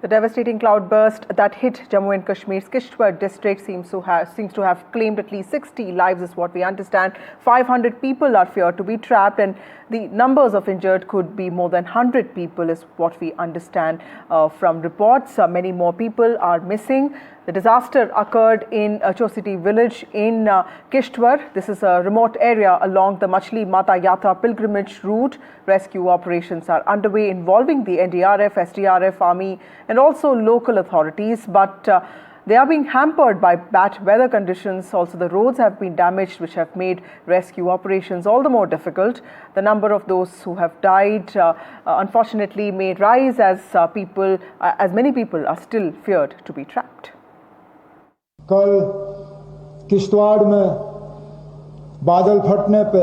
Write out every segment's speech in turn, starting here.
The devastating cloudburst that hit Jammu and Kashmir's Kishtwar district seems to have claimed at least 60 lives, is what we understand. 500 people are feared to be trapped, and the numbers of injured could be more than 100 people, is what we understand from reports. Many more people are missing. The disaster occurred in Chositi village in Kishtwar. This is a remote area along the Machli Mata Yatra pilgrimage route. Rescue operations are underway involving the NDRF, SDRF, Army and also local authorities. But they are being hampered by bad weather conditions. Also, the roads have been damaged, which have made rescue operations all the more difficult. The number of those who have died, unfortunately, may rise as many people are still feared to be trapped. कल किश्तवाड़ में बादल फटने पे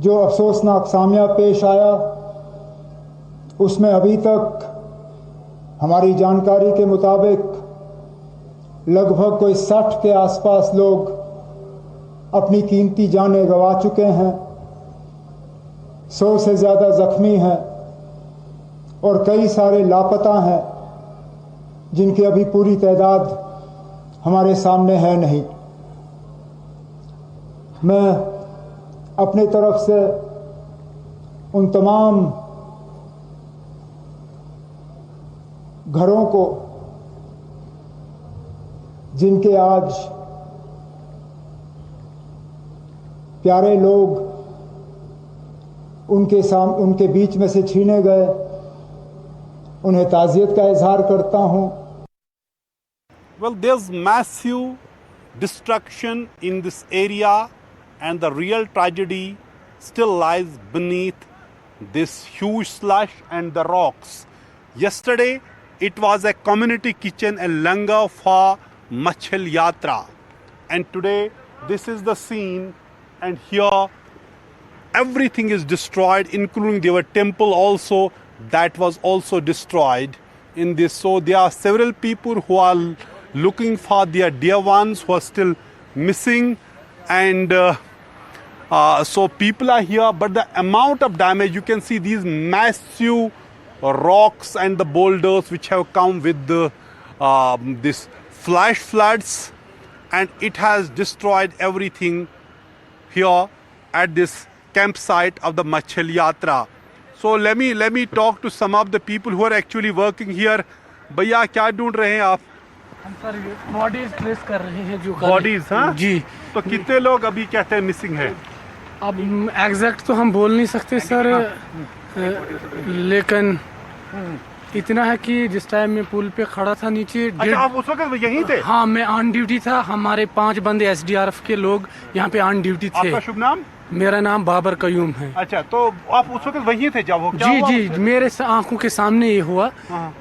जो अफसोसनाक सामया पेश आया, उसमें अभी तक हमारी जानकारी के मुताबिक लगभग कोई 60 के आसपास लोग अपनी कीमती जानें गंवा चुके हैं, 100 से ज़्यादा जख्मी हैं और कई सारे लापता हैं जिनकी अभी पूरी तादाद हमारे सामने है नहीं। मैं अपनी तरफ से उन तमाम घरों को जिनके आज प्यारे लोग उनके बीच में से छीने गए, उन्हें ताज़ियत का इजहार करता हूं। Well, there's massive destruction in this area, and the real tragedy still lies beneath this huge slush and the rocks. Yesterday, it was a community kitchen and langar for Machhil Yatra. And today, this is the scene, and here everything is destroyed, including their temple also, that was also destroyed in this. So there are several people who are looking for their dear ones who are still missing, and so people are here, but the amount of damage, you can see these massive rocks and the boulders which have come with the this flash floods, and it has destroyed everything here at this campsite of the Machhil Yatra. So let me talk to some of the people who are actually working here. भैया क्या ढूंढ रहे हैं आप? हम sir bodies trace कर रहे हैं जो बॉडीज, हाँ जी। तो कितने लोग अभी कहते हैं मिसिंग है? अब एग्जैक्ट तो हम बोल नहीं सकते सर, लेकिन इतना है कि जिस टाइम मैं पुल पे खड़ा था नीचे, अच्छा आप उस वक्त यहीं थे? हाँ मैं ऑन ड्यूटी था, हमारे 5 बंदे एसडीआरएफ के लोग यहाँ पे ऑन ड्यूटी थे। आपका शुभ नाम? मेरा नाम बाबर कयूम है। अच्छा, तो आप उस वक्त वहीं थे जब जी मेरे आंखों के सामने ये हुआ।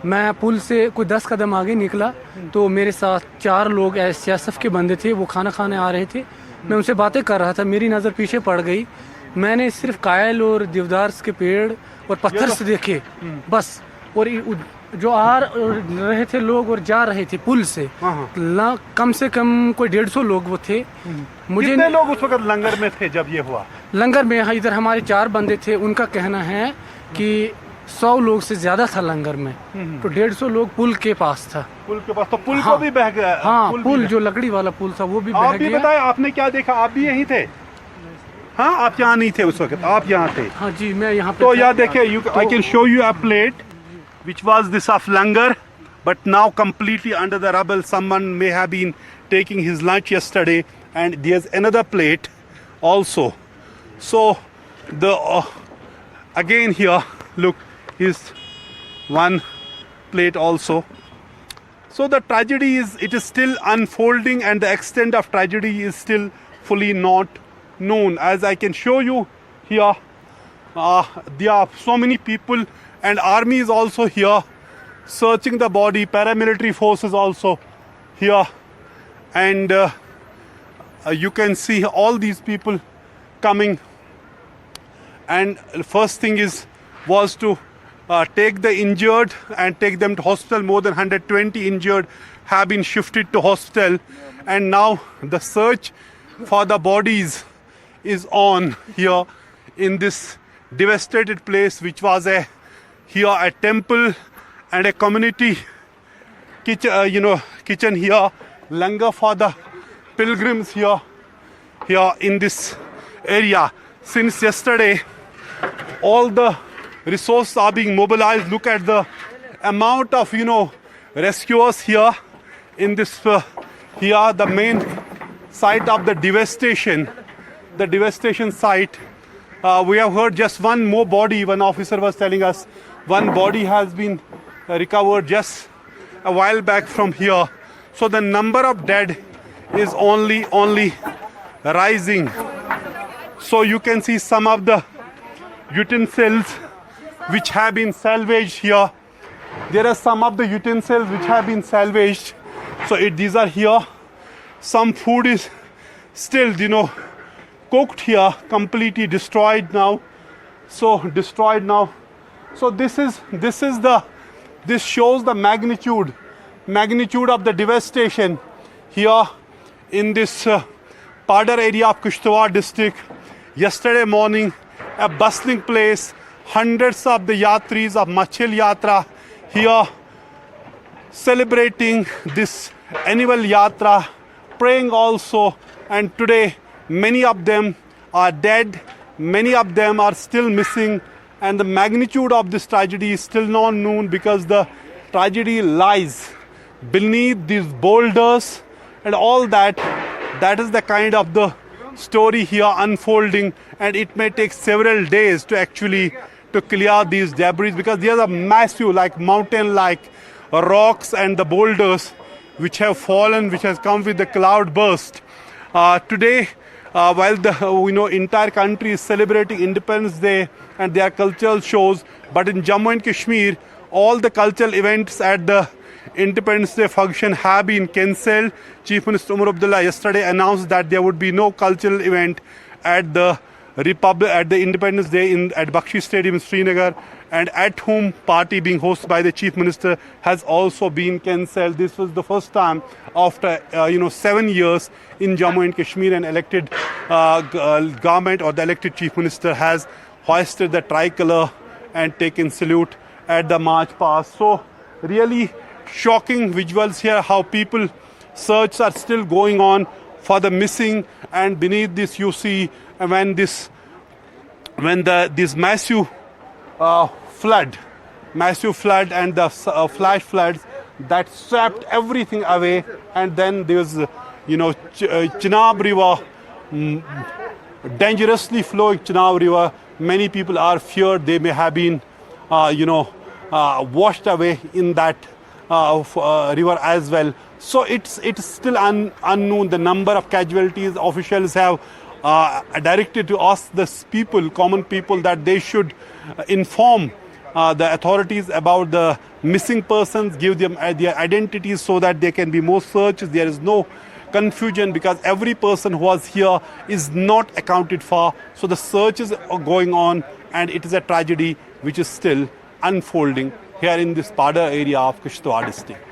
मैं पुल से कोई 10 कदम आगे निकला तो मेरे साथ 4 लोग एसएसएफ के बंदे थे, वो खाना खाने आ रहे थे। मैं उनसे बातें कर रहा था, मेरी नज़र पीछे पड़ गई। मैंने सिर्फ कायल और देवदार के पेड़ और पत्थर से देखे बस, और जो आ रहे थे लोग और जा रहे थे पुल से, कम से कम कोई 150 लोग वो थे। मुझे कितने लोग उस वक्त लंगर में थे जब ये हुआ? लंगर में इधर हमारे 4 बंदे थे, उनका कहना है कि 100 लोग से ज्यादा था लंगर में, तो 150 लोग पुल के पास था। पुल के पास तो पुल को भी बह गया? हाँ, पुल जो लकड़ी वाला पुल था वो भी बह गया। आप भी बताएं, आपने क्या देखा? आप भी यहीं थे? हाँ, आप यहाँ नहीं थे उस वक्त, आप यहाँ थे? हाँ जी मैं यहाँ पे। तो यहाँ देखिए, I can show you a plate which was this of langar, but now completely under the rubble. Someone may have been taking his lunch yesterday, and there's another plate also. So the again here, look, is one plate also. So the tragedy it is still unfolding, and the extent of tragedy is still fully not known. As I can show you here, there are so many people, and army is also here searching the body. Paramilitary forces also here, and you can see all these people coming. And first thing was to take the injured and take them to hospital. More than 120 injured have been shifted to hospital, and now the search for the bodies is on here in this devastated place, which was a temple and a community kitchen here, langar for the pilgrims here in this area. Since yesterday, all the resources are being mobilized. Look at the amount of rescuers here in this here, the main site of the devastation site. We have heard just one more body. One officer was telling us one body has been recovered just a while back from here. So the number of dead is only rising. So you can see some of the utensils which have been salvaged here. There are some of the utensils which have been salvaged. So these are here. Some food is still cooked here, completely destroyed now. So destroyed now. So this shows the magnitude of the devastation here in this Padar area of Kishtwar district. Yesterday morning, a bustling place, hundreds of the yatris of Machil Yatra here celebrating this annual yatra, praying also, and today many of them are dead, many of them are still missing, and the magnitude of this tragedy is still not known because the tragedy lies beneath these boulders and all that. That is the kind of the story here unfolding, and it may take several days to actually to clear these debris because these are massive, like mountain-like rocks and the boulders which have fallen, which has come with the cloud burst. Today, while the entire country is celebrating Independence Day and their cultural shows, but in Jammu and Kashmir, all the cultural events at the Independence Day function have been cancelled. Chief Minister Umar Abdullah yesterday announced that there would be no cultural event at the Independence Day at Bakshi Stadium in Srinagar, and at home party being hosted by the Chief Minister has also been cancelled. This was the first time after 7 years in Jammu and Kashmir an elected government or the elected Chief Minister has hoisted the tricolor and taken salute at the march past. So really shocking visuals here, how people search are still going on for the missing, and beneath this you see when this massive flood and the flash floods that swept everything away, and then there's Chenab River, dangerously flowing Chenab River. Many people are feared they may have been washed away in that river as well. So it's still unknown the number of casualties. Officials have directed to us, the people, common people, that they should inform the authorities about the missing persons, give them their identities so that there can be more searches. There is no confusion because every person who was here is not accounted for. So the searches are going on, and it is a tragedy which is still unfolding here in this Padar area of Kishtwar district.